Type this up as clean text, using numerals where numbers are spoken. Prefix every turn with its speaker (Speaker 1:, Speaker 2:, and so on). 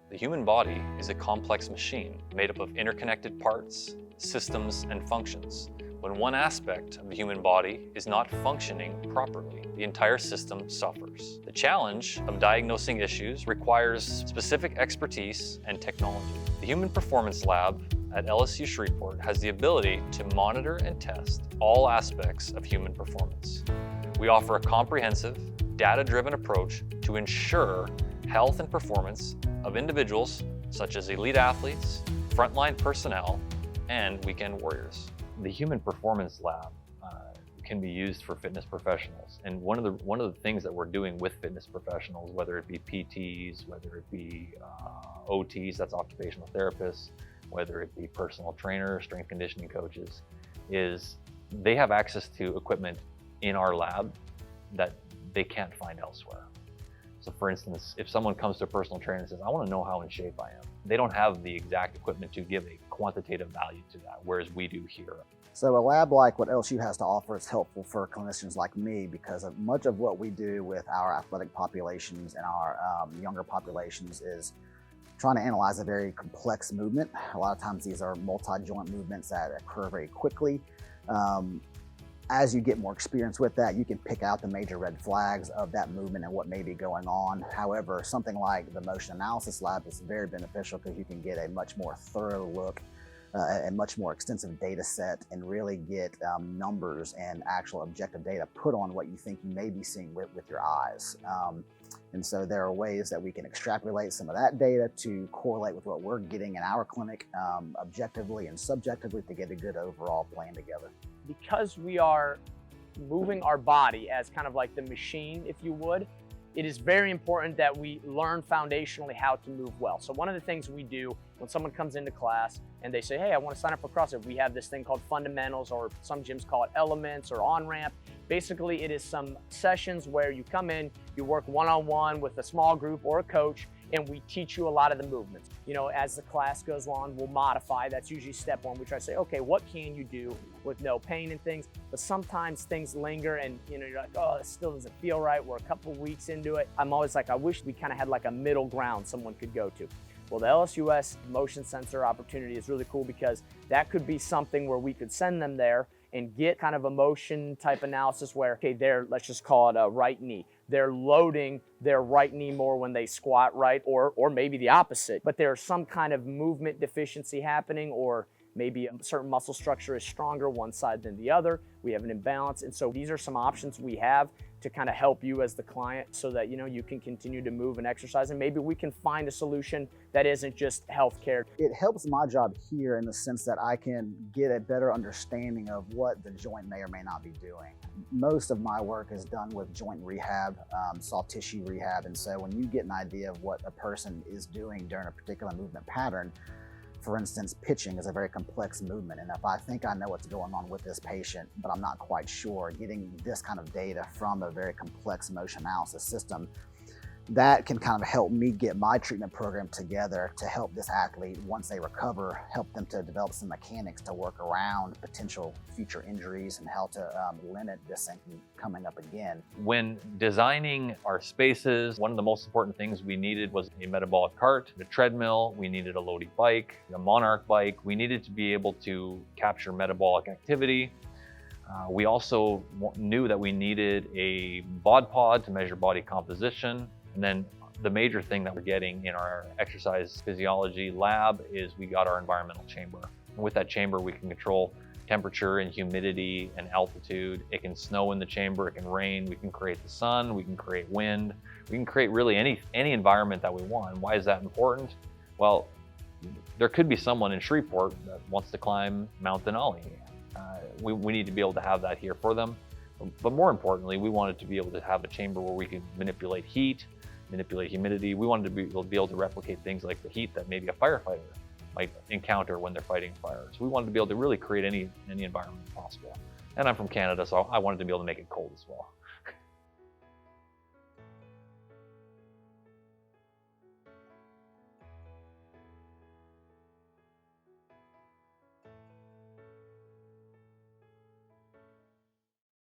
Speaker 1: The human body is a complex machine made up of interconnected parts, systems, and functions. When one aspect of the human body is not functioning properly, the entire system suffers. The challenge of diagnosing issues requires specific expertise and technology. The Human Performance Lab at LSU Shreveport has the ability to monitor and test all aspects of human performance. We offer a comprehensive, data-driven approach to ensure health and performance of individuals such as elite athletes, frontline personnel, and weekend warriors. The Human Performance Lab can be used for fitness professionals. And one of the things that we're doing with fitness professionals, whether it be PTs, whether it be OTs, that's occupational therapists, whether it be personal trainers, strength conditioning coaches, is they have access to equipment in our lab that they can't find elsewhere. So for instance, if someone comes to a personal trainer and says, I want to know how in shape I am, they don't have the exact equipment to give a quantitative value to that, whereas we do here.
Speaker 2: So a lab like what LSU has to offer is helpful for clinicians like me because of much of what we do with our athletic populations and our younger populations is trying to analyze a very complex movement. A lot of times these are multi-joint movements that occur very quickly. As you get more experience with that, you can pick out the major red flags of that movement and what may be going on. However, something like the motion analysis lab is very beneficial because you can get a much more thorough look, a much more extensive data set, and really get numbers and actual objective data put on what you think you may be seeing with your eyes. And so there are ways that we can extrapolate some of that data to correlate with what we're getting in our clinic objectively and subjectively to get a good overall plan together.
Speaker 3: Because we are moving our body as kind of like the machine, if you would, it is very important that we learn foundationally how to move well. So one of the things we do when someone comes into class and they say, hey, I want to sign up for CrossFit, we have this thing called fundamentals, or some gyms call it elements or on-ramp. Basically, it is some sessions where you come in, you work one-on-one with a small group or a coach, and we teach you a lot of the movements. You know, as the class goes on, we'll modify. That's usually step one. We try to say, okay, what can you do with no pain and things? But sometimes things linger and you're like, oh, this still doesn't feel right. We're a couple weeks into it. I'm always like, I wish we kind of had like a middle ground someone could go to. Well, the LSUS motion sensor opportunity is really cool because that could be something where we could send them there and get kind of a motion type analysis where, okay, let's just call it a right knee. They're loading their right knee more when they squat right, or maybe the opposite, but there's some kind of movement deficiency happening, or maybe a certain muscle structure is stronger one side than the other. We have an imbalance. And so these are some options we have to kind of help you as the client so that, you know, you can continue to move and exercise, and maybe we can find a solution that isn't just healthcare.
Speaker 2: It helps my job here in the sense that I can get a better understanding of what the joint may or may not be doing. Most of my work is done with joint rehab, soft tissue rehab, and so when you get an idea of what a person is doing during a particular movement pattern, for instance, pitching is a very complex movement, and if I think I know what's going on with this patient, but I'm not quite sure, getting this kind of data from a very complex motion analysis system, that can kind of help me get my treatment program together to help this athlete, once they recover, help them to develop some mechanics to work around potential future injuries and how to limit this thing from coming up again.
Speaker 1: When designing our spaces, one of the most important things we needed was a metabolic cart, a treadmill, we needed a loading bike, a Monarch bike. We needed to be able to capture metabolic activity. We also knew that we needed a bod pod to measure body composition. And then the major thing that we're getting in our exercise physiology lab is we got our environmental chamber. And with that chamber, we can control temperature and humidity and altitude. It can snow in the chamber, it can rain, we can create the sun, we can create wind, we can create really any environment that we want. And why is that important? Well, there could be someone in Shreveport that wants to climb Mount Denali. We need to be able to have that here for them. But more importantly, we wanted to be able to have a chamber where we could manipulate heat, manipulate humidity. We wanted to be able to replicate things like the heat that maybe a firefighter might encounter when they're fighting fires. We wanted to be able to really create any environment possible. And I'm from Canada, so I wanted to be able to make it cold as well.